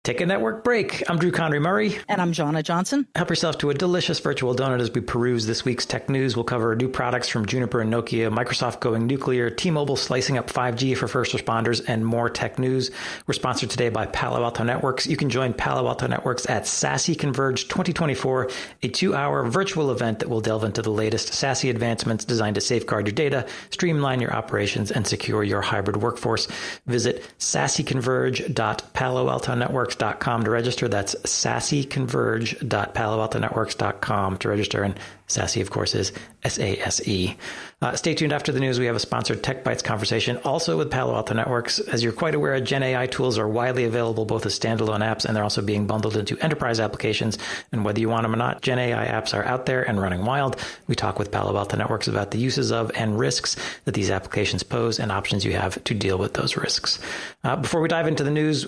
Take a network break. I'm Drew Conry Murray. And I'm Jonna Johnson. Help yourself to a delicious virtual donut as we peruse this week's tech news. We'll cover new products from Juniper and Nokia, Microsoft going nuclear, T-Mobile slicing up 5G for first responders, and more tech news. We're sponsored today by Palo Alto Networks. You can join Palo Alto Networks at SASE Converge 2024, a 2-hour virtual event that will delve into the latest SASE advancements designed to safeguard your data, streamline your operations, and secure your hybrid workforce. Visit saseconverge.paloaltonetworks.com to register. That's saseconverge.paloaltonetworks.com to register. And SASE, of course, is SASE. Stay tuned after the news. We have a sponsored Tech Bytes conversation also with Palo Alto Networks. As you're quite aware, Gen AI tools are widely available both as standalone apps and they're also being bundled into enterprise applications. And whether you want them or not, Gen AI apps are out there and running wild. We talk with Palo Alto Networks about the uses of and risks that these applications pose and options you have to deal with those risks. Before we dive into the news,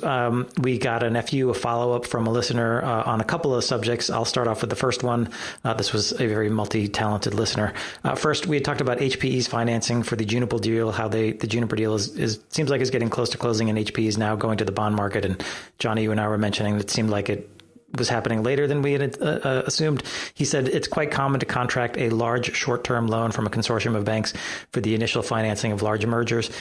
we got an FU, a follow-up from a listener on a couple of subjects. I'll start off with the first one. This was a very multi-talented listener. First, we had talked about HPE's financing for the Juniper deal, how the Juniper deal is seems like it's getting close to closing, and HPE is now going to the bond market. And Johnny, you and I were mentioning that it seemed like it was happening later than we had assumed. He said it's quite common to contract a large short-term loan from a consortium of banks for the initial financing of large mergers.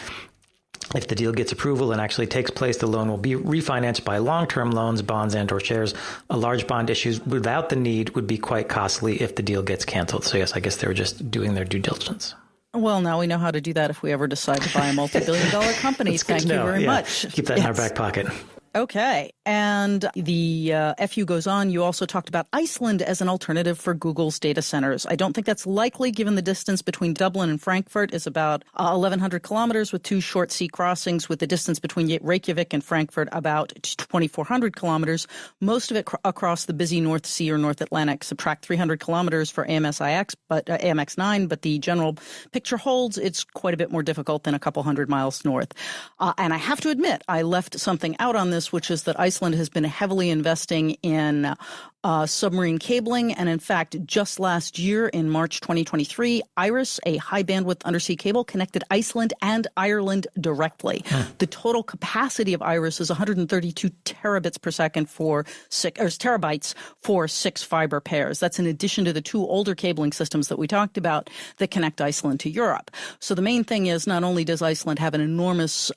If the deal gets approval and actually takes place, the loan will be refinanced by long-term loans, bonds, and or shares. A large bond issue without the need would be quite costly if the deal gets canceled. So yes, I guess they were just doing their due diligence. Well, now we know how to do that if we ever decide to buy a multi-billion-dollar company. Thank you very much. Keep that in our back pocket. Okay. And the FU goes on. You also talked about Iceland as an alternative for Google's data centers. I don't think that's likely given the distance between Dublin and Frankfurt is about 1,100 kilometers with 2 short sea crossings, with the distance between Reykjavik and Frankfurt about 2,400 kilometers, most of it across the busy North Sea or North Atlantic. Subtract 300 kilometers for AMX9, but the general picture holds it's quite a bit more difficult than a couple hundred miles north. And I have to admit, I left something out on this, which is that Iceland has been heavily investing in submarine cabling. And in fact, just last year in March 2023, IRIS, a high bandwidth undersea cable, connected Iceland and Ireland directly. The total capacity of IRIS is 132 terabits per second terabytes for 6 fiber pairs. That's in addition to the 2 older cabling systems that we talked about that connect Iceland to Europe. So the main thing is not only does Iceland have an enormous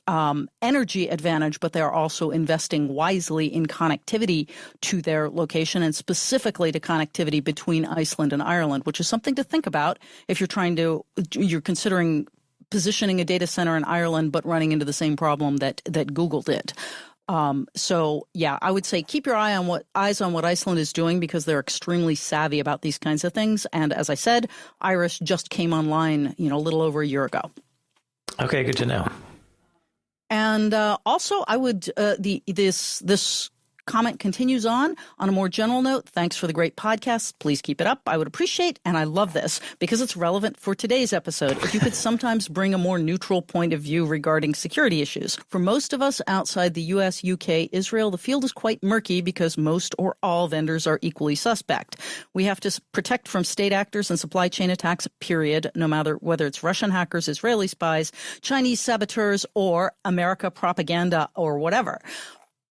energy advantage, but they are also investing wisely in connectivity to their location, and specifically to connectivity between Iceland and Ireland, which is something to think about if you're considering positioning a data center in Ireland but running into the same problem that Google did. So yeah, I would say keep your eyes on what Iceland is doing, because they're extremely savvy about these kinds of things. And as I said, IRIS just came online, a little over a year ago. Okay, good to know. And also, I would this comment continues on a more general note. Thanks for the great podcast. Please keep it up. I would appreciate, and I love this because it's relevant for today's episode, if you could sometimes bring a more neutral point of view regarding security issues. For most of us outside the US, UK, Israel, the field is quite murky because most or all vendors are equally suspect. We have to protect from state actors and supply chain attacks, period, no matter whether it's Russian hackers, Israeli spies, Chinese saboteurs, or America propaganda or whatever.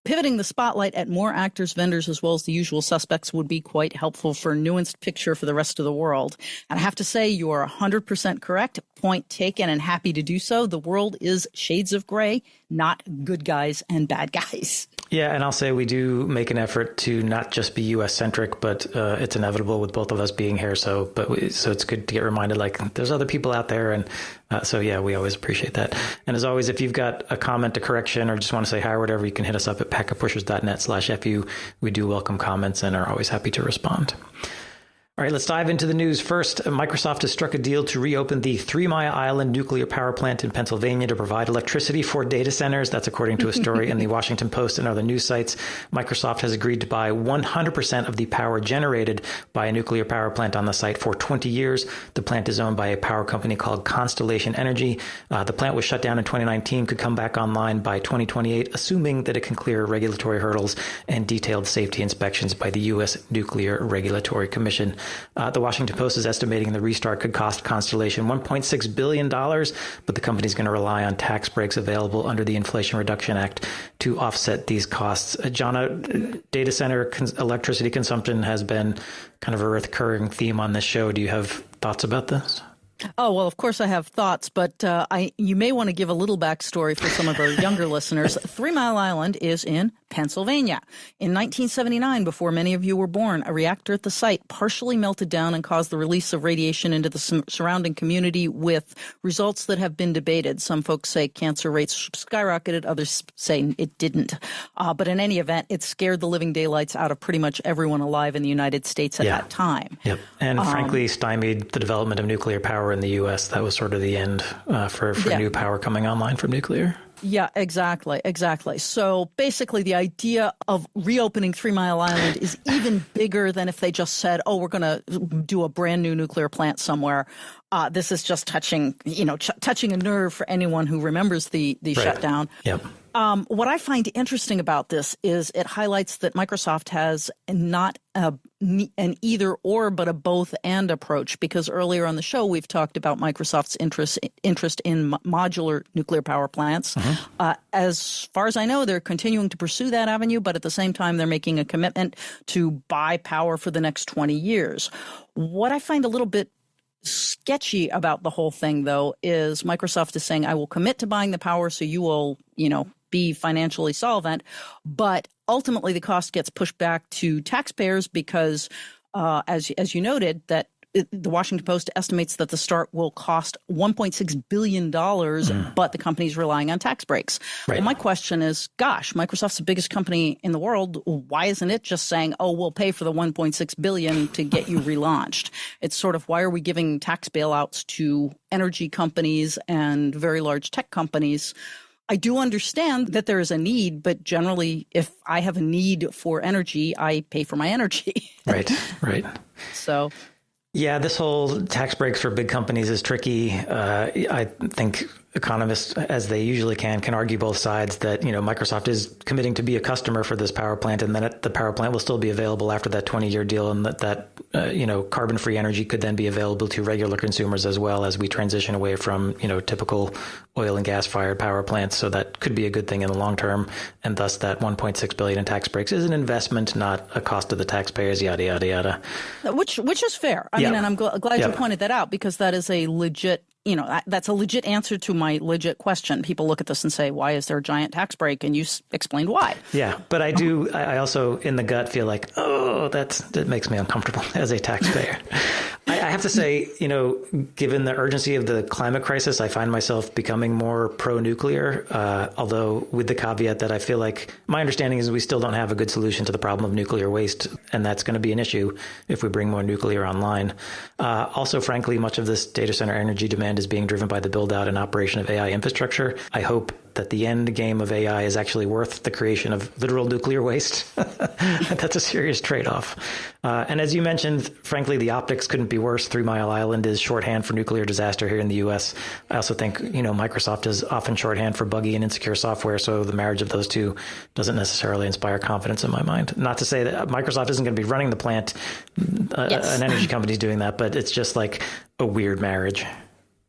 Pivoting the spotlight at more actors, vendors, as well as the usual suspects would be quite helpful for a nuanced picture for the rest of the world. And I have to say, you are 100% correct. Point taken, and happy to do so. The world is shades of gray, not good guys and bad guys. Yeah, and I'll say we do make an effort to not just be U.S.-centric, but it's inevitable with both of us being here. So it's good to get reminded, like, there's other people out there. And so, yeah, we always appreciate that. And as always, if you've got a comment, a correction, or just want to say hi or whatever, you can hit us up at packetpushers.net/FU. We do welcome comments and are always happy to respond. All right, let's dive into the news. First, Microsoft has struck a deal to reopen the 3 Mile Island nuclear power plant in Pennsylvania to provide electricity for data centers. That's according to a story in the Washington Post and other news sites. Microsoft has agreed to buy 100% of the power generated by a nuclear power plant on the site for 20 years. The plant is owned by a power company called Constellation Energy. The plant was shut down in 2019, could come back online by 2028, assuming that it can clear regulatory hurdles and detailed safety inspections by the U.S. Nuclear Regulatory Commission. The Washington Post is estimating the restart could cost Constellation $1.6 billion, but the company's going to rely on tax breaks available under the Inflation Reduction Act to offset these costs. Jana, data center electricity consumption has been kind of a recurring theme on this show. Do you have thoughts about this? Oh, well, of course I have thoughts, but you may want to give a little backstory for some of our younger listeners. 3 Mile Island is in Pennsylvania. In 1979, before many of you were born, a reactor at the site partially melted down and caused the release of radiation into the surrounding community with results that have been debated. Some folks say cancer rates skyrocketed, others say it didn't. But in any event, it scared the living daylights out of pretty much everyone alive in the United States at that time. Yep. And frankly, stymied the development of nuclear power in the U.S. That was sort of the end for new power coming online from nuclear. Yeah, exactly. So basically the idea of reopening 3 Mile Island is even bigger than if they just said, oh, we're going to do a brand new nuclear plant somewhere. This is just touching a nerve for anyone who remembers the shutdown. Yep. What I find interesting about this is it highlights that Microsoft has not an either or, but a both and approach, because earlier on the show, we've talked about Microsoft's interest in modular nuclear power plants. Mm-hmm. As far as I know, they're continuing to pursue that avenue, but at the same time, they're making a commitment to buy power for the next 20 years. What I find a little bit sketchy about the whole thing, though, is Microsoft is saying, I will commit to buying the power so you will, be financially solvent. But ultimately, the cost gets pushed back to taxpayers because, as you noted, that the Washington Post estimates that the start will cost $1.6 billion, but the company's relying on tax breaks. Right. Well, my question is, gosh, Microsoft's the biggest company in the world. Why isn't it just saying, oh, we'll pay for the $1.6 billion to get you relaunched? It's sort of, why are we giving tax bailouts to energy companies and very large tech companies? I do understand that there is a need, but generally, if I have a need for energy, I pay for my energy. Right. So, yeah, this whole tax breaks for big companies is tricky. I think economists, as they usually can argue both sides that, Microsoft is committing to be a customer for this power plant, and then the power plant will still be available after that 20-year deal, and that carbon-free energy could then be available to regular consumers as well as we transition away from, typical oil and gas-fired power plants. So that could be a good thing in the long term, and thus that $1.6 billion in tax breaks is an investment, not a cost to the taxpayers, yada, yada, yada. Which is fair. I mean, and I'm glad you pointed that out, because that is a legit that's a legit answer to my legit question. People look at this and say, why is there a giant tax break? And you explained why. Yeah, but I also in the gut feel like, that makes me uncomfortable as a taxpayer. I have to say, given the urgency of the climate crisis, I find myself becoming more pro-nuclear, although with the caveat that I feel like my understanding is we still don't have a good solution to the problem of nuclear waste, and that's going to be an issue if we bring more nuclear online. Also, frankly, much of this data center energy demand is being driven by the build-out and operation of AI infrastructure. I hope that the end game of AI is actually worth the creation of literal nuclear waste. That's a serious trade-off. And as you mentioned, frankly, the optics couldn't be worse. 3 Mile Island is shorthand for nuclear disaster here in the U.S. I also think, Microsoft is often shorthand for buggy and insecure software, so the marriage of those two doesn't necessarily inspire confidence in my mind. Not to say that Microsoft isn't going to be running the plant. Yes. An energy company is doing that, but it's just like a weird marriage.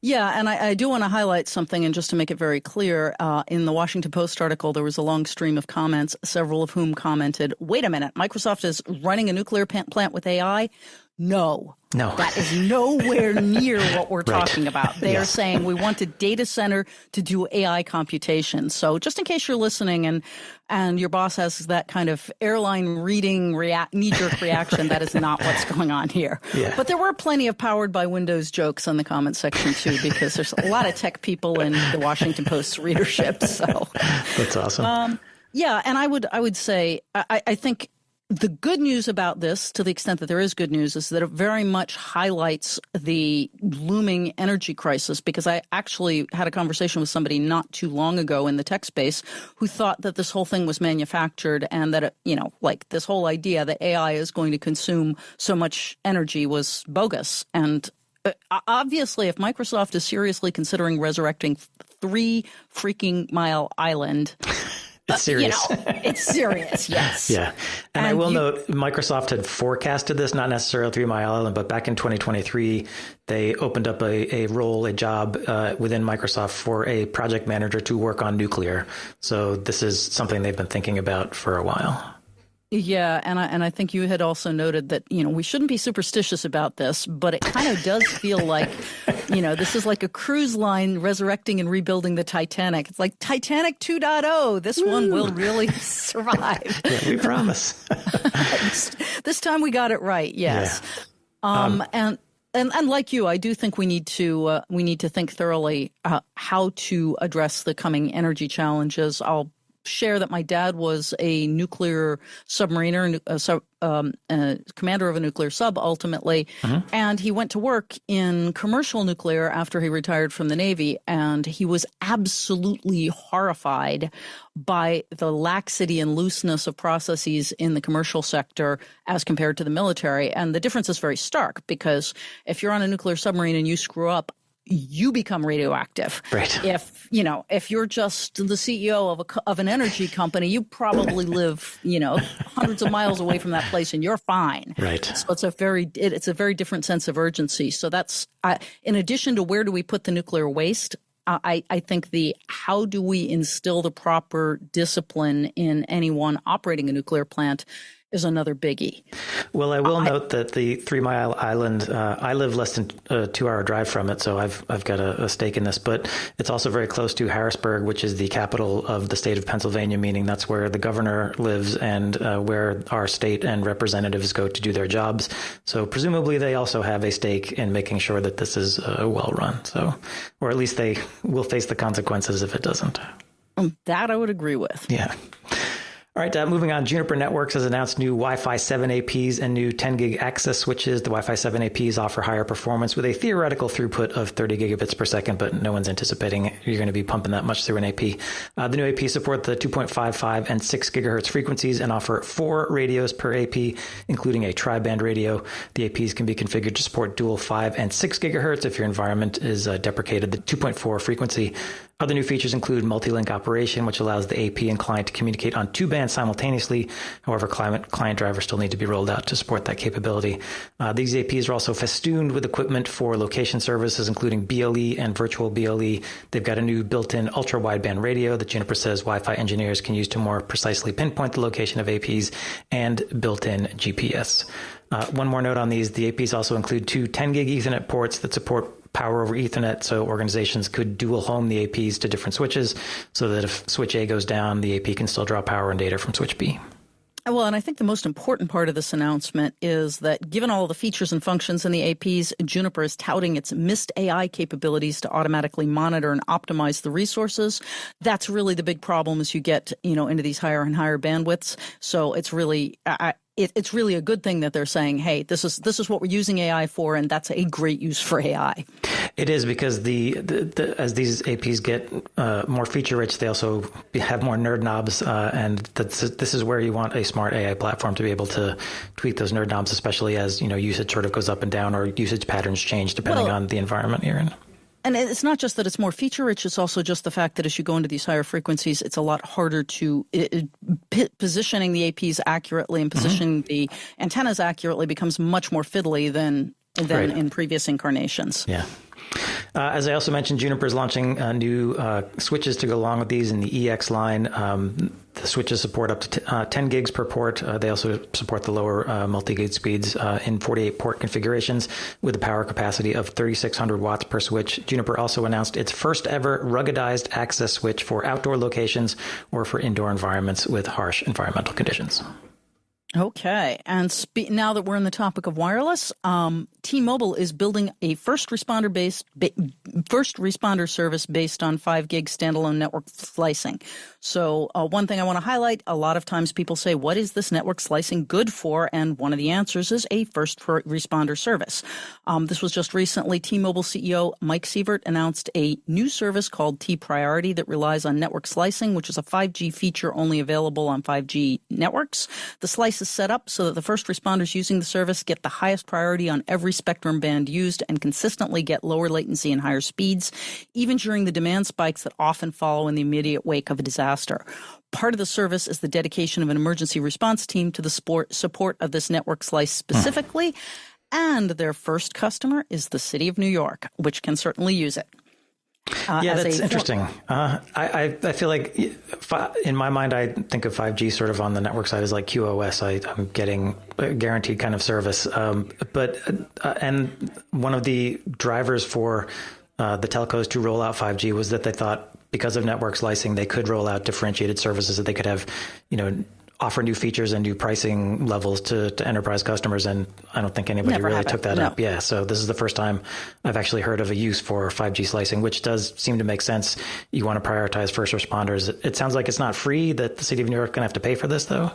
Yeah, and I do want to highlight something, and just to make it very clear, in the Washington Post article, there was a long stream of comments, several of whom commented, wait a minute, Microsoft is running a nuclear plant with AI? No. That is nowhere near what we're talking about. They are saying we want a data center to do AI computation. So just in case you're listening and your boss has that kind of airline reading knee-jerk reaction, that is not what's going on here. Yeah. But there were plenty of powered by Windows jokes in the comment section too, because there's a lot of tech people in the Washington Post's readership. So that's awesome. And I would say I think the good news about this, to the extent that there is good news, is that it very much highlights the looming energy crisis, because I actually had a conversation with somebody not too long ago in the tech space who thought that this whole thing was manufactured, and that, this whole idea that AI is going to consume so much energy was bogus. And obviously, if Microsoft is seriously considering resurrecting 3 freaking Mile Island, It's serious. It's serious, yes. Yeah. And I will note, Microsoft had forecasted this, not necessarily 3 Mile Island, but back in 2023, they opened up a role, a job within Microsoft for a project manager to work on nuclear. So this is something they've been thinking about for a while. Yeah, and I think you had also noted that, we shouldn't be superstitious about this, but it kind of does feel like, this is like a cruise line resurrecting and rebuilding the Titanic. It's like Titanic 2.0. This one will really survive. Yeah, we promise. This time we got it right, yes. Yeah. And like you, I do think we need to think thoroughly how to address the coming energy challenges. I'll share that my dad was a nuclear submariner, commander of a nuclear sub ultimately, and he went to work in commercial nuclear after he retired from the Navy, and he was absolutely horrified by the laxity and looseness of processes in the commercial sector as compared to the military. And the difference is very stark, because if you're on a nuclear submarine and you screw up, you become radioactive. Right. If you're just the CEO of an energy company, you probably live, hundreds of miles away from that place and you're fine. Right. So it's a very different sense of urgency. So that's in addition to where do we put the nuclear waste, I think how do we instill the proper discipline in anyone operating a nuclear plant is another biggie. Well, I will note that the 3 Mile Island, I live less than a 2-hour drive from it, so I've got a stake in this, but it's also very close to Harrisburg, which is the capital of the state of Pennsylvania, meaning that's where the governor lives and where our state and representatives go to do their jobs. So presumably they also have a stake in making sure that this is well run. So, or at least they will face the consequences if it doesn't. That I would agree with. Yeah. All right, moving on, Juniper Networks has announced new Wi-Fi 7 APs and new 10 gig access switches. The Wi-Fi 7 APs offer higher performance with a theoretical throughput of 30 gigabits per second, but no one's anticipating you're going to be pumping that much through an AP. The new APs support the 2.55 and 6 gigahertz frequencies and offer 4 radios per AP, including a tri-band radio. The APs can be configured to support dual 5 and 6 gigahertz if your environment is deprecated the 2.4 frequency. Other new features include multi-link operation, which allows the AP and client to communicate on 2 bands simultaneously. However, client drivers still need to be rolled out to support that capability. These APs are also festooned with equipment for location services, including BLE and virtual BLE. They've got a new built-in ultra-wideband radio that Juniper says Wi-Fi engineers can use to more precisely pinpoint the location of APs, and built-in GPS. One more note on these, the APs also include 2 10 gig Ethernet ports that support power over Ethernet, so organizations could dual home the APs to different switches so that if switch A goes down, the AP can still draw power and data from switch B. Well, and I think the most important part of this announcement is that given all the features and functions in the APs, Juniper is touting its Mist AI capabilities to automatically monitor and optimize the resources. That's really the big problem as you get, into these higher and higher bandwidths. So it's really it's really a good thing that they're saying, hey, this is what we're using AI for, and that's a great use for AI. It is, because as these APs get more feature rich, they also have more nerd knobs, and this is where you want a smart AI platform to be able to tweak those nerd knobs, especially as usage sort of goes up and down, or usage patterns change depending on the environment you're in. And it's not just that it's more feature-rich, it's also just the fact that as you go into these higher frequencies, it's a lot harder to positioning the APs accurately and positioning the antennas accurately becomes much more fiddly than right. in previous incarnations. Yeah. As I also mentioned, Juniper is launching new switches to go along with these in the EX line. The switches support up to 10 gigs per port. They also support the lower multi-gig speeds in 48 port configurations with a power capacity of 3,600 watts per switch. Juniper also announced its first ever ruggedized access switch for outdoor locations or for indoor environments with harsh environmental conditions. Okay. And now that we're in the topic of wireless, T-Mobile is building a first responder service based on 5 gig standalone network slicing. So one thing I want to highlight, a lot of times people say, what is this network slicing good for? And one of the answers is a first responder service. This was just recently. T-Mobile CEO Mike Sievert announced a new service called T-Priority that relies on network slicing, which is a 5G feature only available on 5G networks. The slice is set up so that the first responders using the service get the highest priority on every spectrum band used and consistently get lower latency and higher speeds, even during the demand spikes that often follow in the immediate wake of a disaster. disaster. Part of the service is the dedication of an emergency response team to the support of this network slice specifically. And their first customer is the city of New York, which can certainly use it. Yeah, that's interesting. I feel like in my mind, I think of 5G sort of on the network side as like QoS. I'm getting a guaranteed kind of service. And one of the drivers for the telcos to roll out 5G was that they thought because of network slicing, they could roll out differentiated services, that they could have, offer new features and new pricing levels to enterprise customers. And I don't think anybody really took that up. Yeah. So this is the first time I've actually heard of a use for 5G slicing, which does seem to make sense. You want to prioritize first responders. It sounds like it's not free, that the city of New York is going to have to pay for this, though.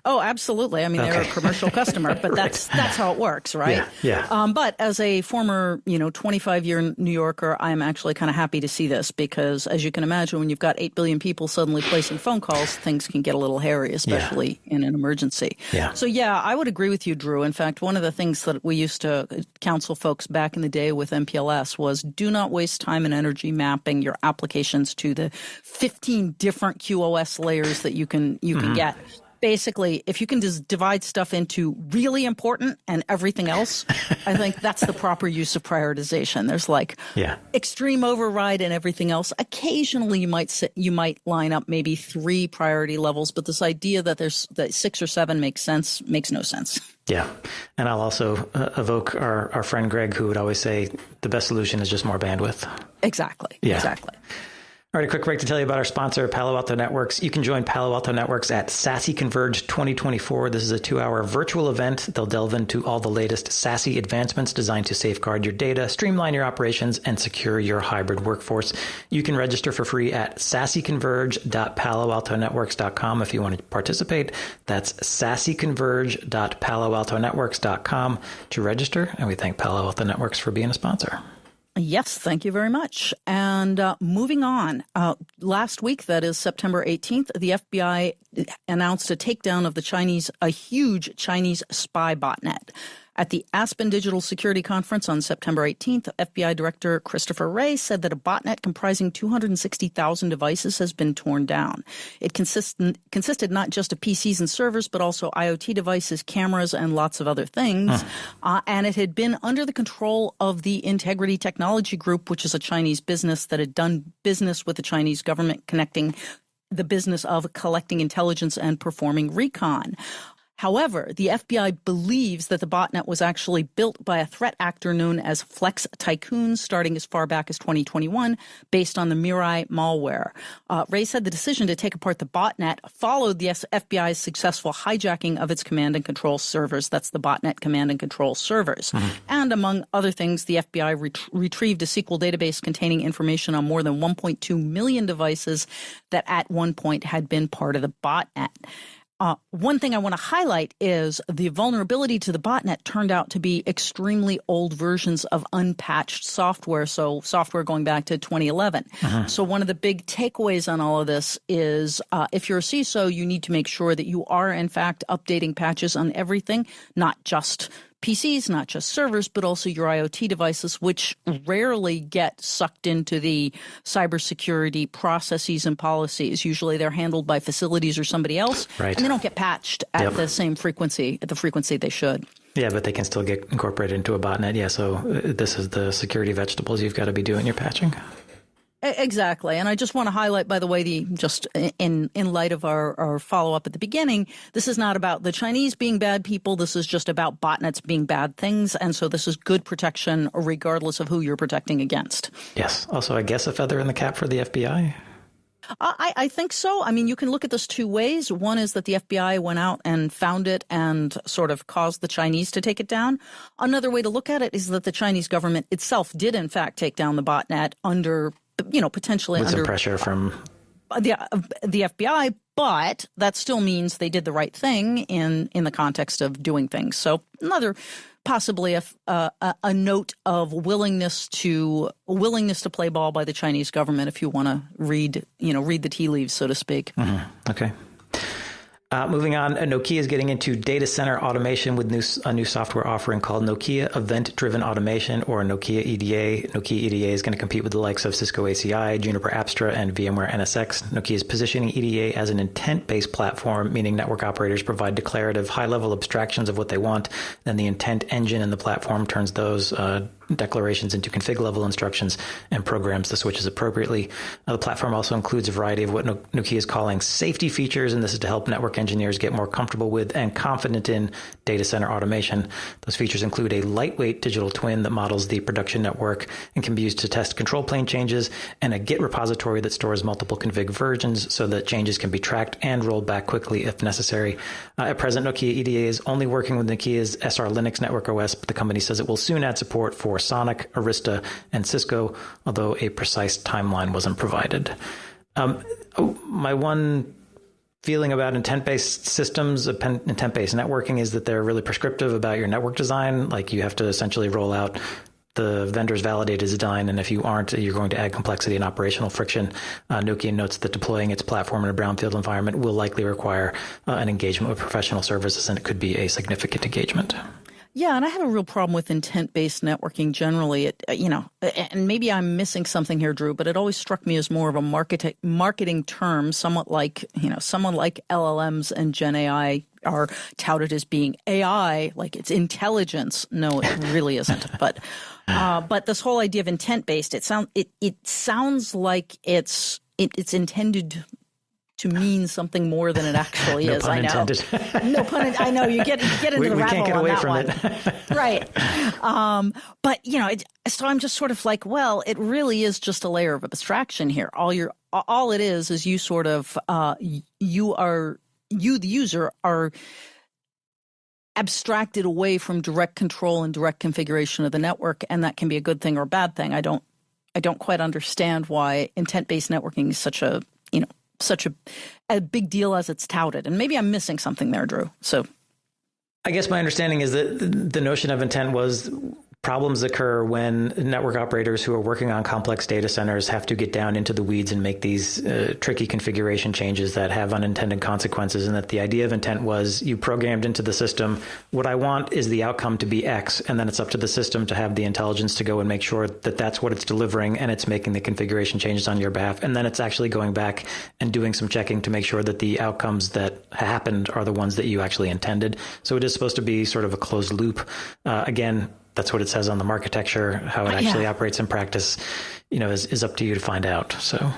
Oh, absolutely. I mean, they're a commercial customer, but that's how it works, right? Yeah. But as a former, 25-year New Yorker, I'm actually kind of happy to see this because, as you can imagine, when you've got 8 billion people suddenly placing phone calls, things can get a little hairy, especially in an emergency. Yeah. So, I would agree with you, Drew. In fact, one of the things that we used to counsel folks back in the day with MPLS was do not waste time and energy mapping your applications to the 15 different QoS layers that you can get. Basically, if you can just divide stuff into really important and everything else, I think that's the proper use of prioritization. There's extreme override and everything else. Occasionally, you might line up maybe 3 priority levels, but this idea that that 6 or 7 makes no sense. Yeah. And I'll also evoke our friend Greg, who would always say the best solution is just more bandwidth. Exactly. Yeah. Exactly. All right, a quick break to tell you about our sponsor, Palo Alto Networks. You can join Palo Alto Networks at SASE Converge 2024. This is a 2-hour virtual event. They'll delve into all the latest SASE advancements designed to safeguard your data, streamline your operations, and secure your hybrid workforce. You can register for free at saseconverge.paloaltonetworks.com if you want to participate. That's saseconverge.paloaltonetworks.com to register. And we thank Palo Alto Networks for being a sponsor. Yes, thank you very much. And moving on, last week, that is September 18th, the FBI announced a takedown of a huge Chinese spy botnet. At the Aspen Digital Security Conference on September 18th, FBI Director Christopher Wray said that a botnet comprising 260,000 devices has been torn down. It consisted not just of PCs and servers, but also IoT devices, cameras, and lots of other things. And it had been under the control of the Integrity Technology Group, which is a Chinese business that had done business with the Chinese government, connecting the business of collecting intelligence and performing recon. However, the FBI believes that the botnet was actually built by a threat actor known as Flex Tycoon starting as far back as 2021 based on the Mirai malware. Ray said the decision to take apart the botnet followed the FBI's successful hijacking of its command and control servers. That's the botnet command and control servers. And among other things, the FBI retrieved a SQL database containing information on more than 1.2 million devices that at one point had been part of the botnet. One thing I want to highlight is the vulnerability to the botnet turned out to be extremely old versions of unpatched software, so software going back to 2011. So one of the big takeaways on all of this is if you're a CISO, you need to make sure that you are, in fact, updating patches on everything, not just PCs, not just servers, but also your IoT devices, which rarely get sucked into the cybersecurity processes and policies. Usually they're handled by facilities or somebody else, and they don't get patched at the same frequency, at the frequency they should. Yeah, but they can still get incorporated into a botnet. Yeah, so this is the security vegetables you've got to be doing your patching. Exactly. And I just want to highlight, by the way, just in light of our follow-up at the beginning, this is not about the Chinese being bad people. This is just about botnets being bad things. And so this is good protection regardless of who you're protecting against. Yes. Also, I guess a feather in the cap for the FBI. I think so. I mean, you can look at this 2 ways. One is that the FBI went out and found it and sort of caused the Chinese to take it down. Another way to look at it is that the Chinese government itself did, in fact, take down the botnet under potentially with some pressure from the FBI, but that still means they did the right thing in the context of doing things. So another possibly a note of willingness to play ball by the Chinese government, if you want to read the tea leaves, so to speak. Okay. Moving on, Nokia is getting into data center automation with a new software offering called Nokia Event-Driven Automation, or Nokia EDA. Nokia EDA is going to compete with the likes of Cisco ACI, Juniper Apstra, and VMware NSX. Nokia is positioning EDA as an intent-based platform, meaning network operators provide declarative, high-level abstractions of what they want. Then the intent engine in the platform turns those declarations into config-level instructions and programs the switches appropriately. The platform also includes a variety of what Nokia is calling safety features, and this is to help network engineers get more comfortable with and confident in data center automation. Those features include a lightweight digital twin that models the production network and can be used to test control plane changes, and a Git repository that stores multiple config versions so that changes can be tracked and rolled back quickly if necessary. At present, Nokia EDA is only working with Nokia's SR Linux network OS, but the company says it will soon add support for Sonic, Arista, and Cisco, although a precise timeline wasn't provided. My one feeling about intent-based systems, intent-based networking, is that they're really prescriptive about your network design. Like, you have to essentially roll out the vendor's validated design, and if you aren't, you're going to add complexity and operational friction. Nokia notes that deploying its platform in a brownfield environment will likely require an engagement with professional services, and it could be a significant engagement. Yeah, and I have a real problem with intent-based networking generally. And maybe I'm missing something here, Drew, but it always struck me as more of a marketing term, somewhat like, someone like LLMs and Gen AI are touted as being AI, like it's intelligence. No, it really isn't. But this whole idea of intent-based, it sounds like it's intended to mean something more than it actually is. Pun intended. No pun intended. I know you get into the rabbit hole on that one. Right. But so I'm just sort of like, well, it really is just a layer of abstraction here. All it is you sort of you the user are abstracted away from direct control and direct configuration of the network, and that can be a good thing or a bad thing. I don't quite understand why intent-based networking is such a big deal as it's touted. And maybe I'm missing something there, Drew. So I guess my understanding is that the notion of intent was problems occur when network operators who are working on complex data centers have to get down into the weeds and make these tricky configuration changes that have unintended consequences. And that the idea of intent was you programmed into the system, what I want is the outcome to be X, and then it's up to the system to have the intelligence to go and make sure that that's what it's delivering, and it's making the configuration changes on your behalf. And then it's actually going back and doing some checking to make sure that the outcomes that happened are the ones that you actually intended. So it is supposed to be sort of a closed loop. Again, that's what it says on the architecture. How it actually operates in practice, is up to you to find out. So,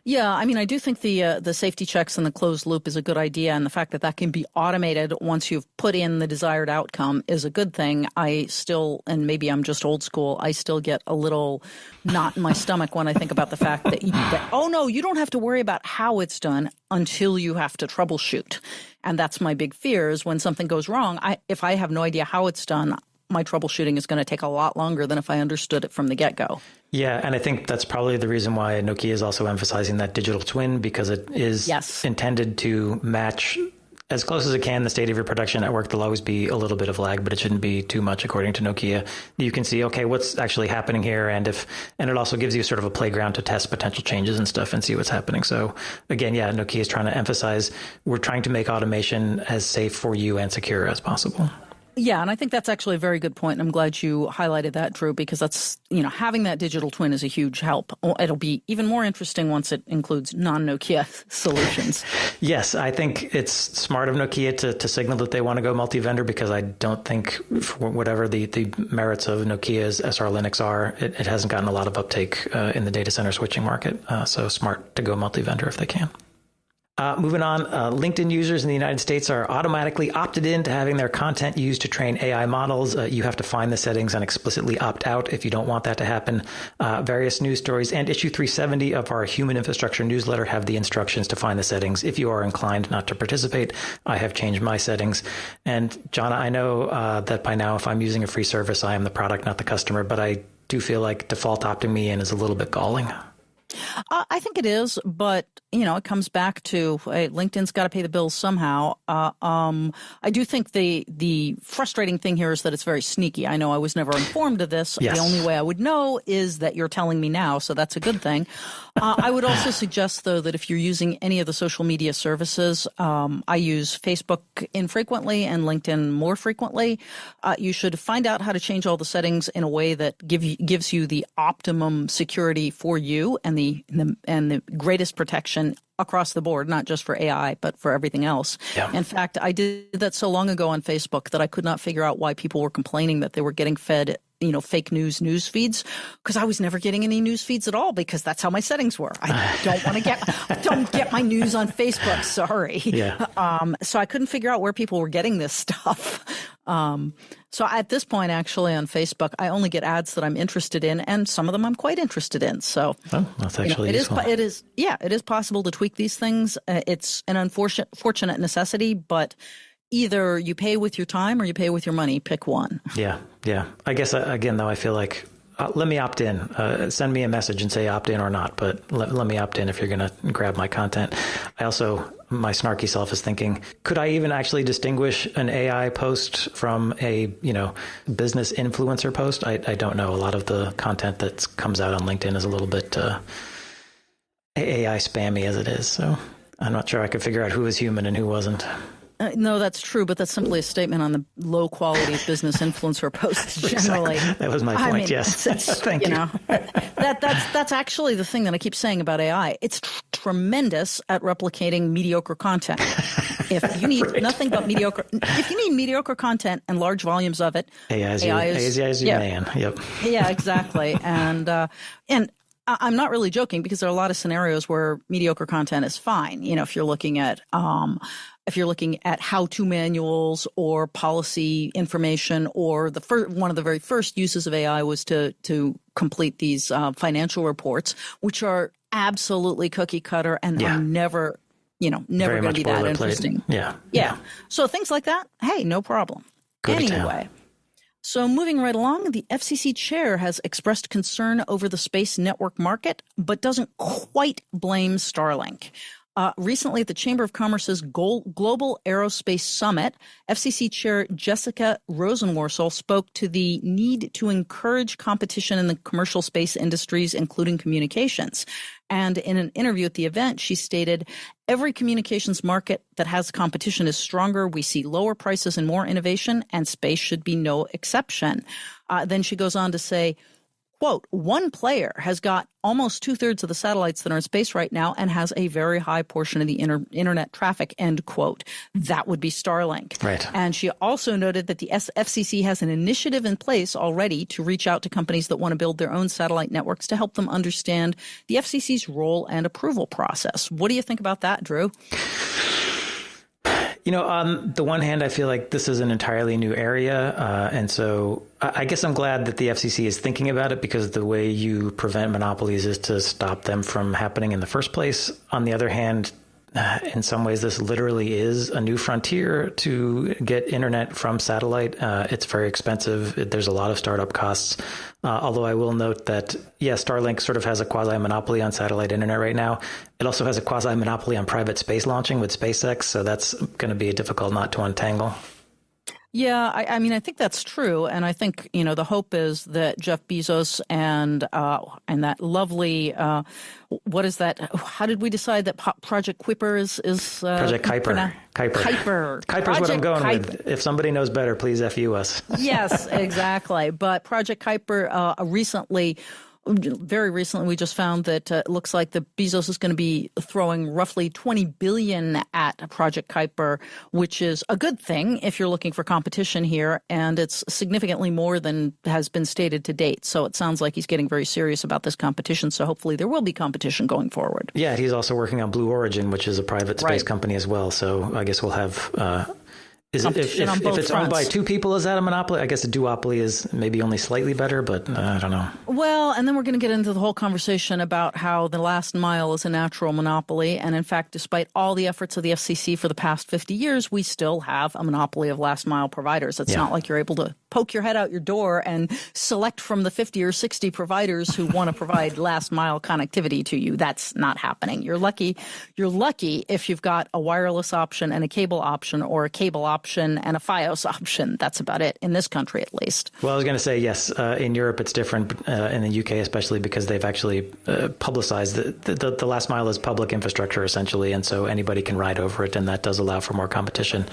yeah, I mean, I do think the safety checks and the closed loop is a good idea, and the fact that can be automated once you've put in the desired outcome is a good thing. I still, and maybe I'm just old school, I still get a little knot in my stomach when I think about the fact that you don't have to worry about how it's done until you have to troubleshoot, and that's my big fear is when something goes wrong. If I have no idea how it's done, my troubleshooting is going to take a lot longer than if I understood it from the get-go. Yeah, and I think that's probably the reason why Nokia is also emphasizing that digital twin, because it is intended to match as close as it can the state of your production network. There'll always be a little bit of lag, but it shouldn't be too much, according to Nokia. You can see, okay, what's actually happening here, and it also gives you sort of a playground to test potential changes and stuff and see what's happening. So again, Nokia is trying to emphasize we're trying to make automation as safe for you and secure as possible. Yeah, and I think that's actually a very good point. I'm glad you highlighted that, Drew, because that's, having that digital twin is a huge help. It'll be even more interesting once it includes non-Nokia solutions. Yes, I think it's smart of Nokia to signal that they want to go multi-vendor, because I don't think, for whatever the merits of Nokia's SR Linux are, it hasn't gotten a lot of uptake in the data center switching market. So smart to go multi-vendor if they can. Moving on, LinkedIn users in the United States are automatically opted in to having their content used to train AI models. You have to find the settings and explicitly opt out if you don't want that to happen. Various news stories and issue 370 of our Human Infrastructure newsletter have the instructions to find the settings. If you are inclined not to participate, I have changed my settings. And Jonna, I know that by now, if I'm using a free service, I am the product, not the customer, but I do feel like default opting me in is a little bit galling. I think it is, but it comes back to LinkedIn's got to pay the bills somehow. I do think the frustrating thing here is that it's very sneaky. I know I was never informed of this. Yes. The only way I would know is that you're telling me now, so that's a good thing. I would also suggest, though, that if you're using any of the social media services, I use Facebook infrequently and LinkedIn more frequently. You should find out how to change all the settings in a way that gives you the optimum security for you and the greatest protection across the board, not just for AI, but for everything else. Yeah. In fact, I did that so long ago on Facebook that I could not figure out why people were complaining that they were getting fed fake news feeds, because I was never getting any news feeds at all, because that's how my settings were. I don't get my news on Facebook. Sorry. Yeah. So I couldn't figure out where people were getting this stuff. So at this point, actually, on Facebook, I only get ads that I'm interested in, and some of them I'm quite interested in. So that's actually useful. It is possible to tweak these things. It's an unfortunate necessity, but either you pay with your time or you pay with your money. Pick one. Yeah. I guess, again, though, I feel like let me opt in. Send me a message and say opt in or not, but let me opt in if you're going to grab my content. My snarky self is thinking, could I even actually distinguish an AI post from a, business influencer post? I don't know. A lot of the content that comes out on LinkedIn is a little bit AI spammy as it is. So I'm not sure I could figure out who was human and who wasn't. No, that's true, but that's simply a statement on the low quality of business influencer posts generally. Exactly. That was my point. Yes. Thank you. That's actually the thing that I keep saying about AI. It's tremendous at replicating mediocre content. If you need nothing but if you need mediocre content and large volumes of it, AI is your man. Yep. Yeah, exactly. And I'm not really joking, because there are a lot of scenarios where mediocre content is fine. If you're looking at how-to manuals or policy information, or one of the very first uses of AI was to complete these financial reports, which are absolutely cookie cutter and are never going to be that interesting. Yeah. So things like that, hey, no problem. Anyway. So moving right along, the FCC chair has expressed concern over the space network market, but doesn't quite blame Starlink. Recently, at the Chamber of Commerce's Global Aerospace Summit, FCC Chair Jessica Rosenworcel spoke to the need to encourage competition in the commercial space industries, including communications. And in an interview at the event, she stated, "Every communications market that has competition is stronger. We see lower prices and more innovation, and space should be no exception." Then she goes on to say, quote, "One player has got almost 2/3 of the satellites that are in space right now and has a very high portion of the internet traffic," end quote. That would be Starlink. Right. And she also noted that the FCC has an initiative in place already to reach out to companies that want to build their own satellite networks to help them understand the FCC's role and approval process. What do you think about that, Drew? On the one hand, I feel like this is an entirely new area. And so I guess I'm glad that the FCC is thinking about it, because the way you prevent monopolies is to stop them from happening in the first place. On the other hand, in some ways, this literally is a new frontier to get internet from satellite. It's very expensive. There's a lot of startup costs. Although I will note that, Starlink sort of has a quasi-monopoly on satellite internet right now. It also has a quasi-monopoly on private space launching with SpaceX. So that's going to be a difficult knot to untangle. Yeah, I mean, I think that's true. And I think, the hope is that Jeff Bezos and that lovely, what is that? How did we decide that Project Kuiper is Project Kuiper. Kuiper's what I'm going with. If somebody knows better, please FU us. Yes, exactly. But Project Kuiper very recently, we just found that it looks like the Bezos is going to be throwing roughly $20 billion at Project Kuiper, which is a good thing if you're looking for competition here, and it's significantly more than has been stated to date. So it sounds like he's getting very serious about this competition. So hopefully there will be competition going forward. Yeah, he's also working on Blue Origin, which is a private space company as well. So I guess we'll have if it's owned by two people, is that a monopoly? I guess a duopoly is maybe only slightly better, but I don't know. Well, and then we're going to get into the whole conversation about how the last mile is a natural monopoly. And in fact, despite all the efforts of the FCC for the past 50 years, we still have a monopoly of last mile providers. It's not like you're able to poke your head out your door and select from the 50 or 60 providers who want to provide last mile connectivity to you. That's not happening. You're lucky if you've got a wireless option and a cable option, or a cable option and a Fios option. That's about it in this country, at least. Well, I was going to say, yes, in Europe it's different, in the UK especially, because they've actually publicized the last mile is public infrastructure essentially, and so anybody can ride over it, and that does allow for more competition.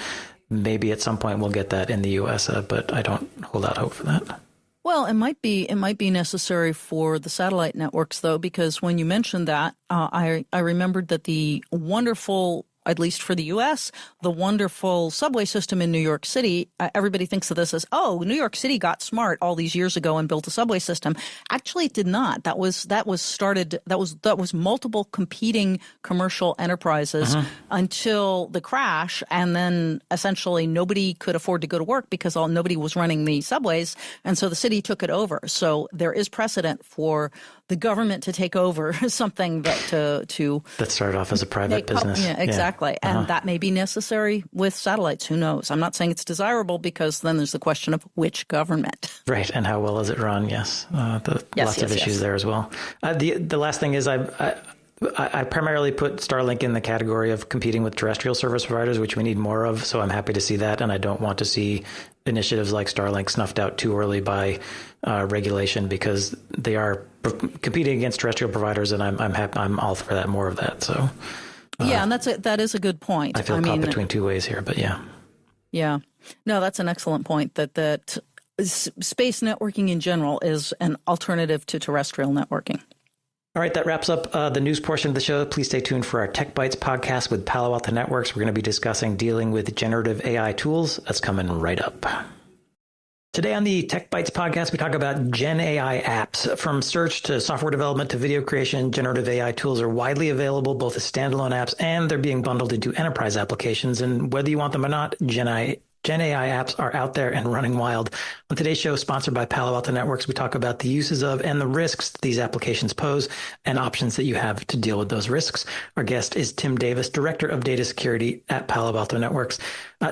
Maybe at some point we'll get that in the US, but I don't hold out hope for that. Well, it might be necessary for the satellite networks, though, because when you mentioned that, I remembered that the wonderful, at least for the U.S., the wonderful subway system in New York City, everybody thinks of this as, oh, New York City got smart all these years ago and built a subway system. Actually, it did not. That was multiple competing commercial enterprises until the crash, and then essentially nobody could afford to go to work because nobody was running the subways, and so the city took it over. So there is precedent for the government to take over something that started off as a private business. Yeah, exactly. And that may be necessary with satellites. Who knows? I'm not saying it's desirable, because then there's the question of which government. Right. And how well is it run? Yes. Lots of issues there as well. The last thing is I primarily put Starlink in the category of competing with terrestrial service providers, which we need more of. So I'm happy to see that. And I don't want to see initiatives like Starlink snuffed out too early by regulation, because they are competing against terrestrial providers. And I'm all for that, more of that. So. Yeah, and that is a good point. I feel caught between two ways here, but yeah. Yeah. No, that's an excellent point, that space networking in general is an alternative to terrestrial networking. All right, that wraps up the news portion of the show. Please stay tuned for our Tech Bites podcast with Palo Alto Networks. We're going to be discussing dealing with generative AI tools. That's coming right up. Today on the Tech Bites podcast, we talk about Gen AI apps. From search to software development to video creation, generative AI tools are widely available, both as standalone apps, and they're being bundled into enterprise applications. And whether you want them or not, Gen AI apps are out there and running wild. On today's show, sponsored by Palo Alto Networks, we talk about the uses of and the risks these applications pose and options that you have to deal with those risks. Our guest is Tim Davis, Director of Data Security at Palo Alto Networks.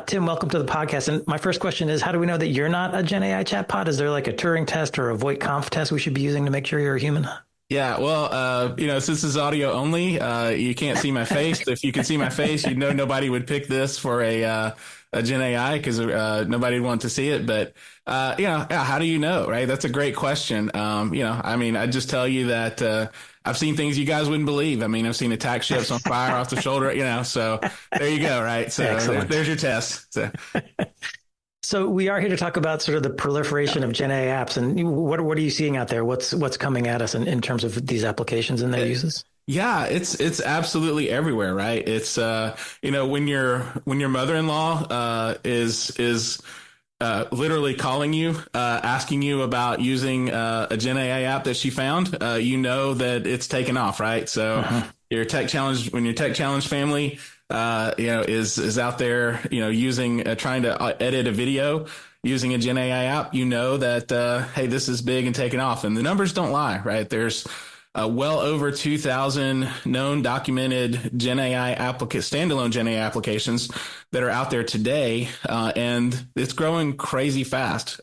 Tim, welcome to the podcast. And my first question is, how do we know that you're not a Gen AI chatbot? Is there like a Turing test or a Voight-Kampff test we should be using to make sure you're a human? Yeah, well, since this is audio only, you can't see my face. If you could see my face, you'd know nobody would pick this for a Gen AI, because nobody would want to see it. But, how do you know, right? That's a great question. I'd just tell you that I've seen things you guys wouldn't believe. I mean, I've seen attack ships on fire off the shoulder, so there you go, right? So there's your test. So we are here to talk about sort of the proliferation of Gen AI apps, and what are you seeing out there? What's coming at us in terms of these applications and their uses? Yeah, it's absolutely everywhere, right? It's when your mother-in-law is literally calling you, asking you about using a Gen AI app that she found, that it's taken off, right? So your tech challenge family is out there, trying to edit a video using a Gen AI app, that, hey, this is big and taking off. And the numbers don't lie, right? There's well over 2,000 known documented standalone Gen AI applications that are out there today. And it's growing crazy fast.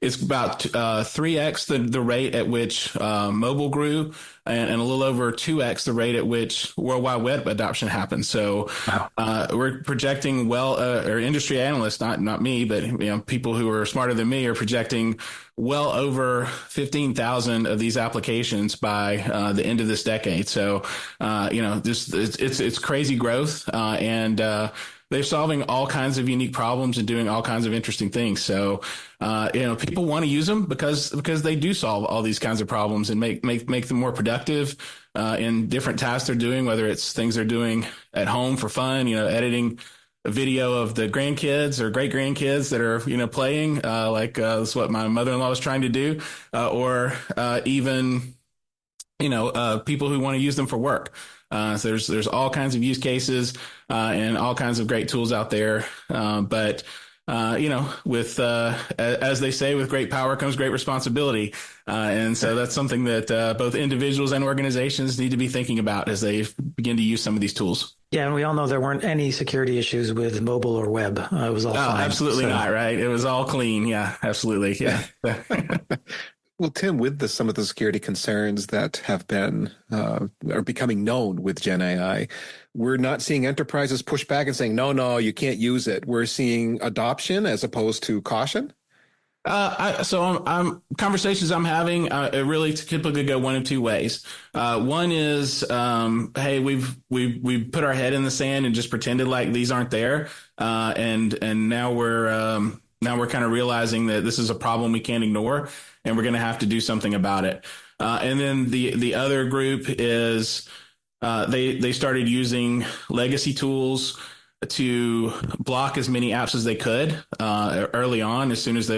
It's about 3x the rate at which mobile grew, and a little over 2x the rate at which World Wide Web adoption happened. So we're projecting or industry analysts, not me, but people who are smarter than me, are projecting well over 15,000 of these applications by the end of this decade. So it's crazy growth, and they're solving all kinds of unique problems and doing all kinds of interesting things. So, people want to use them because they do solve all these kinds of problems and make them more productive in different tasks they're doing, whether it's things they're doing at home for fun, editing a video of the grandkids or great grandkids that are, playing, that's what my mother-in-law was trying to do, or even, people who want to use them for work. So there's all kinds of use cases and all kinds of great tools out there. But with as they say, with great power comes great responsibility. And so that's something that both individuals and organizations need to be thinking about as they begin to use some of these tools. Yeah, and we all know there weren't any security issues with mobile or web. It was all fine. Absolutely not, right? It was all clean. Yeah, absolutely. Yeah. Well, Tim, with some of the security concerns that have been are becoming known with Gen AI, we're not seeing enterprises push back and saying, no, you can't use it. We're seeing adoption as opposed to caution. I'm conversations I'm having, it really typically go one of two ways. One is, hey, we've put our head in the sand and just pretended like these aren't there. And now we're kind of realizing that this is a problem we can't ignore and we're going to have to do something about it. And then the other group is, they started using legacy tools to block as many apps as they could early on. As soon as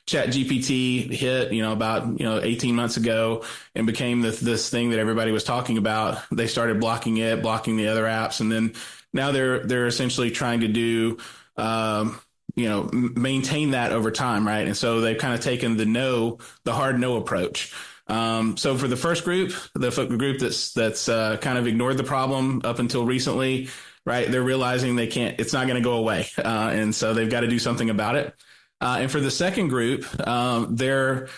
ChatGPT hit, about 18 months ago, and became this thing that everybody was talking about, they started blocking the other apps, and then now they're essentially trying to do maintain that over time, right? And so they've kind of taken the hard no approach. So for the first group, the group that's kind of ignored the problem up until recently, right? They're realizing it's not going to go away. And so they've got to do something about it. And for the second group, they're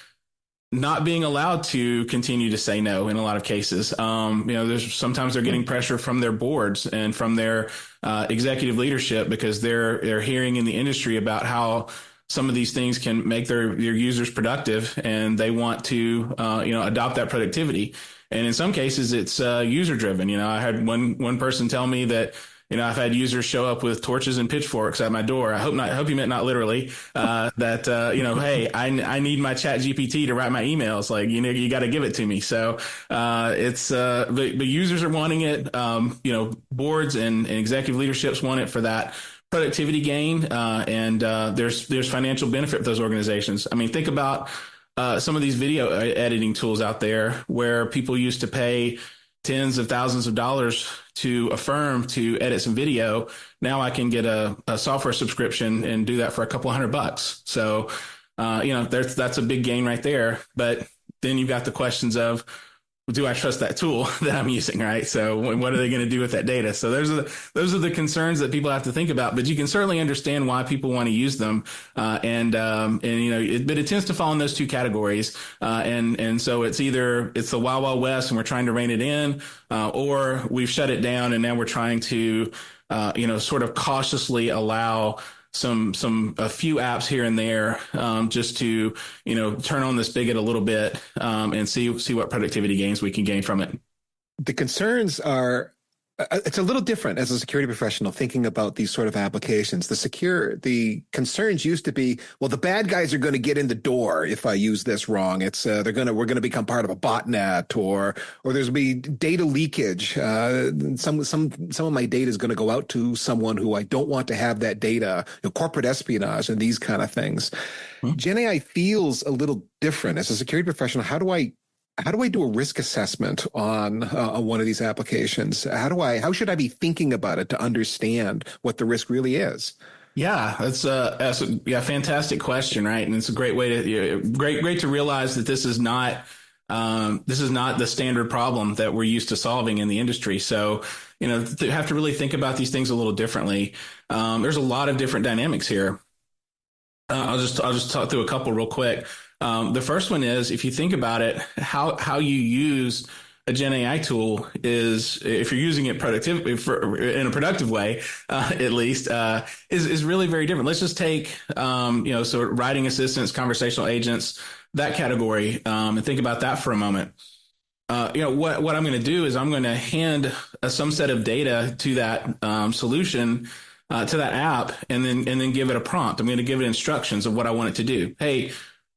not being allowed to continue to say no in a lot of cases. Sometimes they're getting pressure from their boards and from their executive leadership because they're hearing in the industry about how some of these things can make their users productive, and they want to adopt that productivity. And in some cases, it's user driven. I had one person tell me that, I've had users show up with torches and pitchforks at my door. I hope you meant not literally, hey, I need my ChatGPT to write my emails. Like, you got to give it to me. So, the users are wanting it. Boards and executive leaderships want it for that productivity gain. And there's financial benefit for those organizations. I mean, think about, some of these video editing tools out there where people used to pay tens of thousands of dollars to a firm to edit some video. Now I can get a software subscription and do that for a couple $100. So, that's a big gain right there. But then you've got the questions of, do I trust that tool that I'm using, right? So what are they going to do with that data? So those are the concerns that people have to think about, but you can certainly understand why people want to use them. But it tends to fall in those two categories. And so it's either it's the Wild Wild West and we're trying to rein it in, or we've shut it down and now we're trying to, sort of cautiously allow a few apps here and there, just to, turn on this spigot a little bit, and see what productivity gains we can gain from it. The concerns are, it's a little different as a security professional thinking about these sort of applications. The concerns used to be, well, the bad guys are going to get in the door if I use this wrong. It's we're going to become part of a botnet, or there's going to be data leakage. Some of my data is going to go out to someone who I don't want to have that data. Corporate espionage and these kind of things. Mm-hmm. Gen AI feels a little different as a security professional. How do I do a risk assessment on one of these applications? How should I be thinking about it to understand what the risk really is? Yeah, that's a fantastic question, right? And it's a great way to great to realize that this is not the standard problem that we're used to solving in the industry. So, to have to really think about these things a little differently. There's a lot of different dynamics here. I'll just talk through a couple real quick. The first one is, if you think about it, how you use a Gen AI tool is, if you're using it in a productive way, at least, is really very different. Let's just take, so writing assistants, conversational agents, that category, and think about that for a moment. What I'm going to do is I'm going to hand some set of data to that solution, to that app, and then give it a prompt. I'm going to give it instructions of what I want it to do. Hey,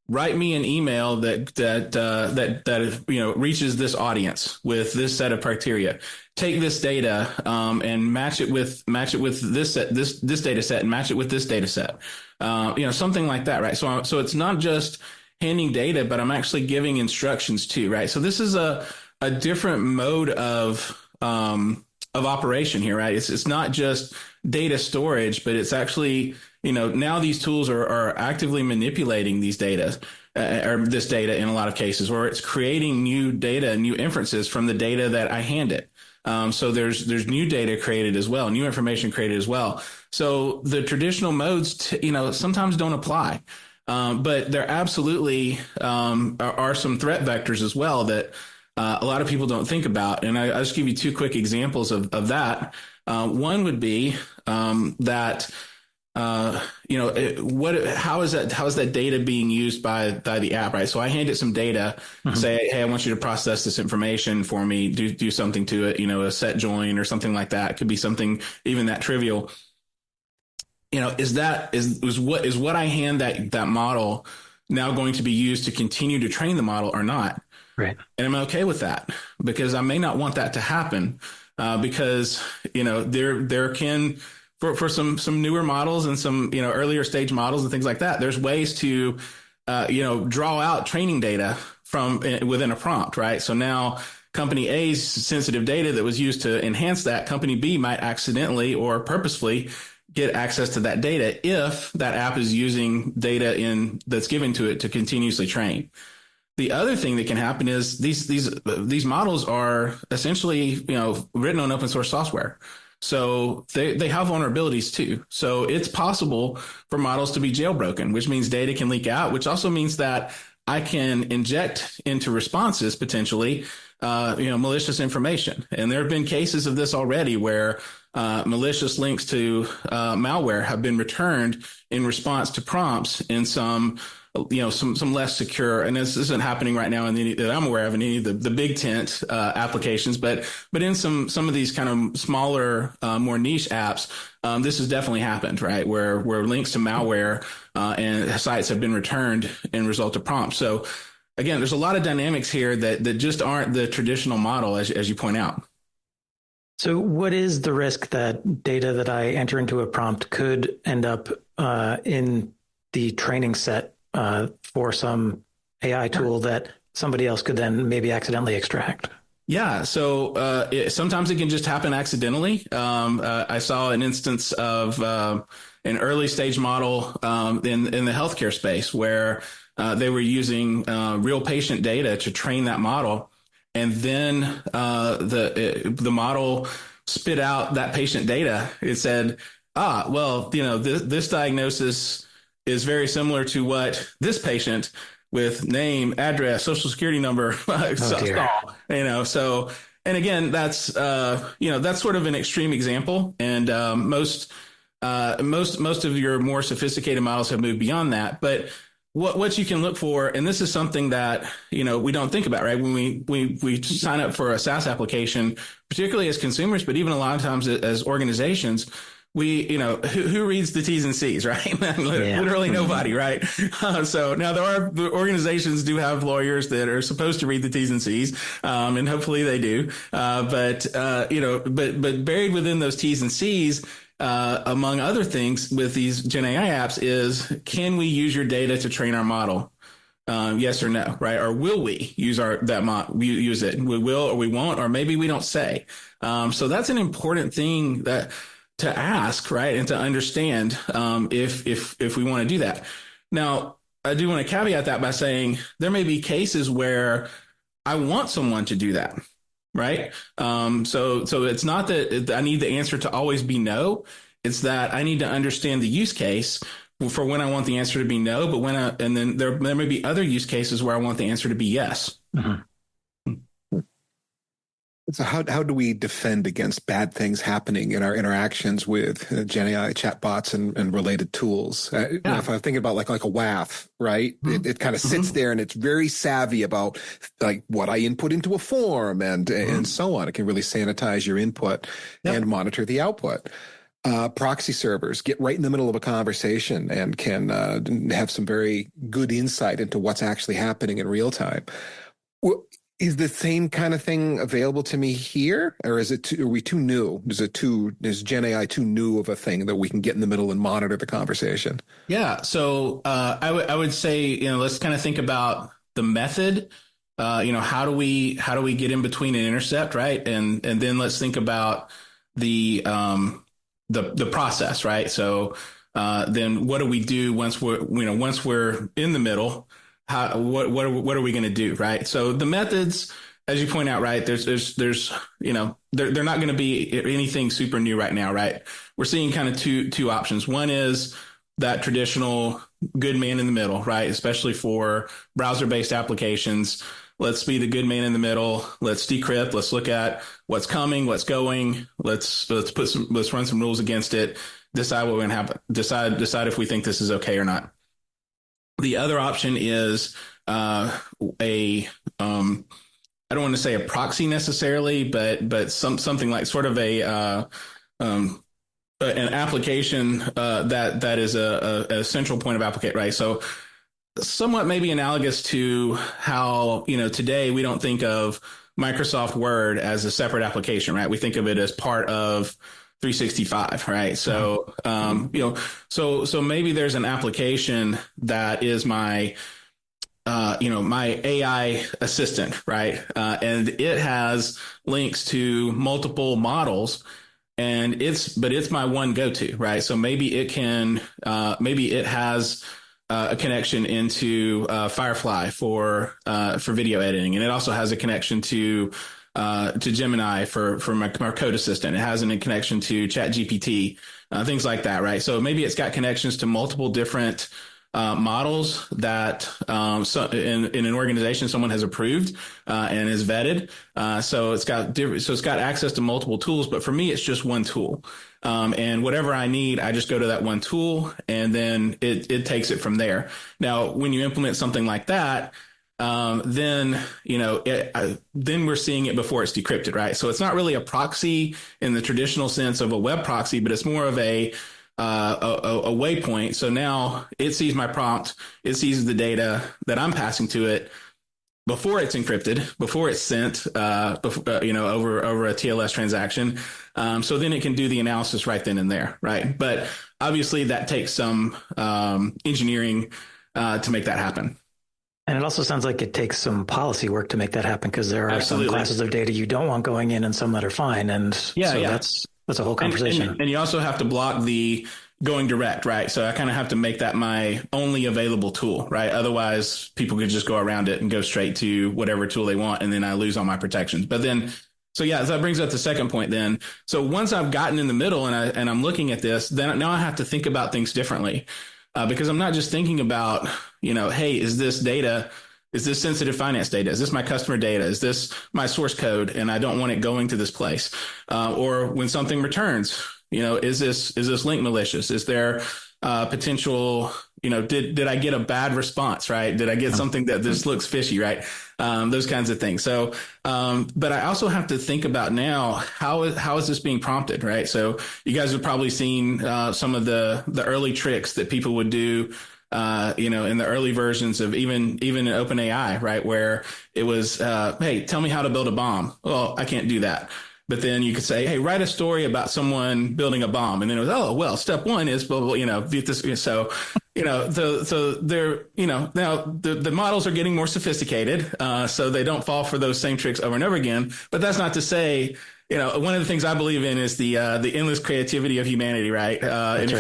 write me an email that reaches this audience with this set of criteria. Take this data and match it with this data set, and match it with this data set. Something like that, right? So it's not just handing data, but I'm actually giving instructions too, right? So this is a different mode of operation here, right? It's not just data storage, but it's actually, now these tools are actively manipulating these data, or this data in a lot of cases, where it's creating new data, new inferences from the data that I hand it. So there's new data created as well, new information created as well. So the traditional modes, sometimes don't apply. But there absolutely are some threat vectors as well that a lot of people don't think about. And I'll just give you two quick examples of that. One would be that how is that data being used by the app, right? So I hand it some data, say, hey, I want you to process this information for me, do something to it, a set join or something like that. It could be something even that trivial. Is what I hand that model now going to be used to continue to train the model or not? Right. And I'm okay with that because I may not want that to happen because, there can, for some newer models and some, earlier stage models and things like that, there's ways to, draw out training data from within a prompt, right? So now company A's sensitive data that was used to enhance that, company B might accidentally or purposefully get access to that data if that app is using data that's given to it to continuously train. The other thing that can happen is these models are essentially, written on open source software. So they have vulnerabilities too. So it's possible for models to be jailbroken, which means data can leak out, which also means that I can inject into responses potentially, malicious information. And there have been cases of this already where malicious links to malware have been returned in response to prompts in some less secure, and this isn't happening right now that I'm aware of in any of the big tent applications, but in some of these kind of smaller, more niche apps, this has definitely happened, right? Where links to malware and sites have been returned in result of prompts. So again, there's a lot of dynamics here that just aren't the traditional model, as you point out. So what is the risk that data that I enter into a prompt could end up in the training set for some AI tool that somebody else could then maybe accidentally extract? Yeah, so sometimes it can just happen accidentally. I saw an instance of an early stage model in the healthcare space where they were using real patient data to train that model, and then the model spit out that patient data. It said, this diagnosis is very similar to what this patient with name, address, social security number saw. So, and again, that's sort of an extreme example. And most of your more sophisticated models have moved beyond that. But what you can look for, and this is something that, we don't think about, right? When we sign up for a SaaS application, particularly as consumers, but even a lot of times as organizations, who reads the T's and C's, right? Literally nobody, right? So now the organizations do have lawyers that are supposed to read the T's and C's, and hopefully they do. But buried within those T's and C's, among other things with these Gen AI apps is, can we use your data to train our model? Yes or no, right? Or will we use use it? We will, or we won't, or maybe we don't say. So that's an important thing to ask, right? And to understand, if we want to do that. Now, I do want to caveat that by saying there may be cases where I want someone to do that, right? So it's not that I need the answer to always be no. It's that I need to understand the use case for when I want the answer to be no, but and then there may be other use cases where I want the answer to be yes. Mm-hmm. So how do we defend against bad things happening in our interactions with Gen AI chatbots and related tools? If I'm thinking about like a WAF, right? Mm-hmm. It kind of sits there and it's very savvy about like what I input into a form and so on. It can really sanitize your input and monitor the output. Proxy servers get right in the middle of a conversation and can have some very good insight into what's actually happening in real time. Is the same kind of thing available to me here, or are we too new? Is Gen AI too new of a thing that we can get in the middle and monitor the conversation? Yeah. So I would say, let's kind of think about the method. How do we get in between and intercept, right? And then let's think about the process, right? So then what do we do once we're in the middle? What are we going to do, right? So the methods, as you point out, right, there's they're not going to be anything super new right now, right? We're seeing kind of two options. One is that traditional good man in the middle, right? Especially for browser-based applications. Let's be the good man in the middle. Let's decrypt. Let's look at what's coming, what's going. Let's run some rules against it. Decide what we're going to have. Decide if we think this is okay or not. The other option is I don't want to say a proxy necessarily, but something like sort of an application that is a central point of application, right? So somewhat maybe analogous to how today we don't think of Microsoft Word as a separate application, right? We think of it as part of 365, right? So so maybe there's an application that is my my AI assistant, right? And it has links to multiple models, and it's my one go-to, right? So maybe it has a connection into Firefly for video editing, and it also has a connection to Gemini for my code assistant. It has a connection to ChatGPT, things like that, right? So maybe it's got connections to multiple different models that in an organization someone has approved and is vetted. So it's got access to multiple tools, but for me it's just one tool. And whatever I need, I just go to that one tool, and then it takes it from there. Now, when you implement something like that, then we're seeing it before it's decrypted, right? So it's not really a proxy in the traditional sense of a web proxy, but it's more of a waypoint. So now it sees my prompt, it sees the data that I'm passing to it before it's encrypted, before it's sent, over a TLS transaction. So then it can do the analysis right then and there, right? But obviously that takes some engineering to make that happen. And it also sounds like it takes some policy work to make that happen, because there are Absolutely. some classes of data you don't want going in and some that are fine. And that's a whole conversation. And you also have to block the going direct, right? So I kind of have to make that my only available tool, right? Otherwise, people could just go around it and go straight to whatever tool they want, and then I lose all my protections. But then, so that brings up the second point then. So once I've gotten in the middle and I'm looking at this, then now I have to think about things differently, because I'm not just thinking about, hey, is this sensitive finance data? Is this my customer data? Is this my source code? And I don't want it going to this place. Or when something returns, is this link malicious? Is there potential, did I get a bad response, right? Did I get something that this looks fishy, right? Those kinds of things. So, but I also have to think about now, how is this being prompted, right? So you guys have probably seen some of the early tricks that people would do, in the early versions of even in OpenAI, right? Where it was, hey, tell me how to build a bomb. Well, I can't do that. But then you could say, hey, write a story about someone building a bomb. And then it was, step one is, beat this. So, so they're, now the models are getting more sophisticated. So they don't fall for those same tricks over and over again. But that's not to say, one of the things I believe in is the endless creativity of humanity, right? And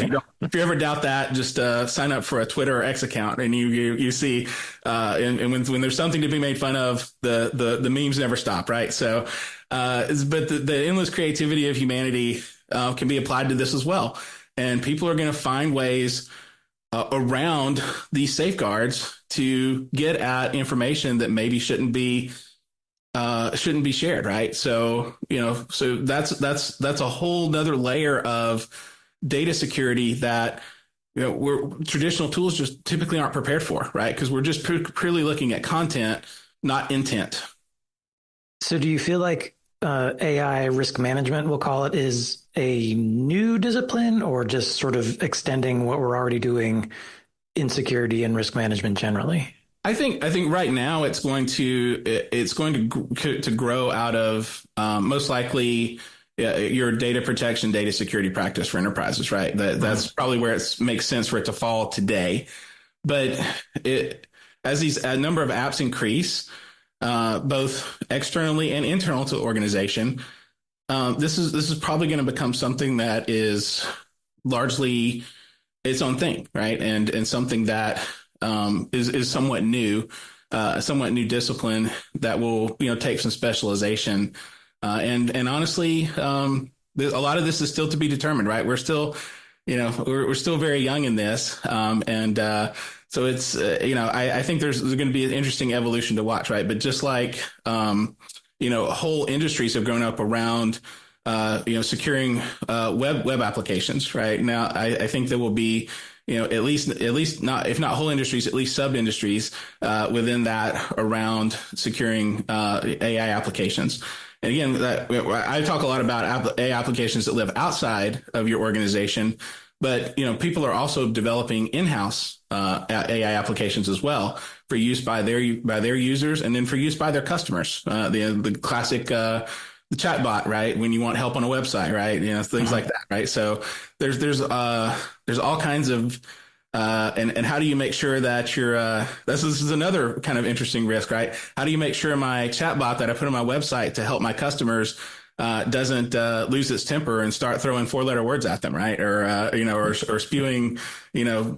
if you ever doubt that, just sign up for a Twitter or X account, and you see, and when there's something to be made fun of, the memes never stop, right? So, but the endless creativity of humanity can be applied to this as well, and people are going to find ways around these safeguards to get at information that maybe shouldn't be shared, right? So, so that's a whole nother layer of data security that, traditional tools just typically aren't prepared for, right? Because we're just purely looking at content, not intent. So do you feel like AI risk management, we'll call it, is a new discipline, or just sort of extending what we're already doing in security and risk management generally? I think right now it's going to grow out of most likely your data protection, data security practice for enterprises, right? That's probably where it makes sense for it to fall today. But as these number of apps increase, both externally and internal to the organization, this is probably going to become something that is largely its own thing, right? And something that is somewhat new. somewhat new discipline that will, take some specialization. And honestly, a lot of this is still to be determined, right? We're still, we're still very young in this. So it's, I think there's going to be an interesting evolution to watch, right? But just like, whole industries have grown up around, securing web applications, right? Now, I think there will be, at least not, if not whole industries, at least sub industries within that around securing AI applications. And again, I talk a lot about AI applications that live outside of your organization, but people are also developing in-house AI applications as well for use by their users, and then for use by their customers. The classic the chatbot, right? When you want help on a website, right? Things like that, right? So there's all kinds of and how do you make sure that you're this is another kind of interesting risk, right? How do you make sure my chatbot that I put on my website to help my customers doesn't lose its temper and start throwing 4-letter words at them, right? Or or spewing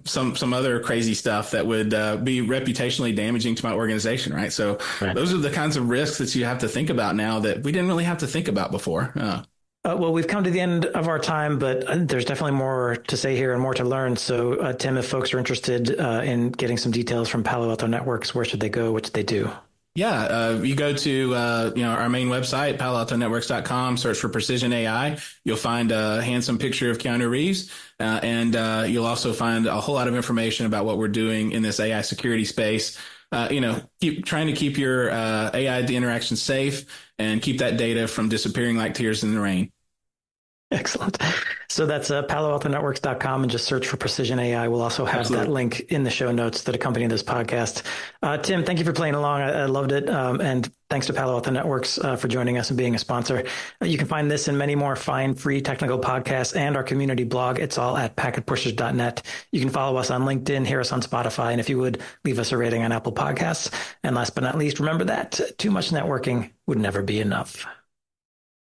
some other crazy stuff that would be reputationally damaging to my organization, right? So those are the kinds of risks that you have to think about now that we didn't really have to think about before. Well, we've come to the end of our time, but there's definitely more to say here and more to learn. So, Tim, if folks are interested in getting some details from Palo Alto Networks, where should they go? What should they do? Yeah, you go to our main website, paloaltonetworks.com, search for Precision AI. You'll find a handsome picture of Keanu Reeves, and you'll also find a whole lot of information about what we're doing in this AI security space. Keep trying to keep your AI interaction safe and keep that data from disappearing like tears in the rain. Excellent. So that's paloaltonetworks.com, and just search for Precision AI. We'll also have that link in the show notes that accompany this podcast. Tim, thank you for playing along. I loved it. And thanks to Palo Alto Networks for joining us and being a sponsor. You can find this and many more fine, free technical podcasts and our community blog. It's all at packetpushers.net. You can follow us on LinkedIn, hear us on Spotify, and if you would, leave us a rating on Apple Podcasts. And last but not least, remember that too much networking would never be enough.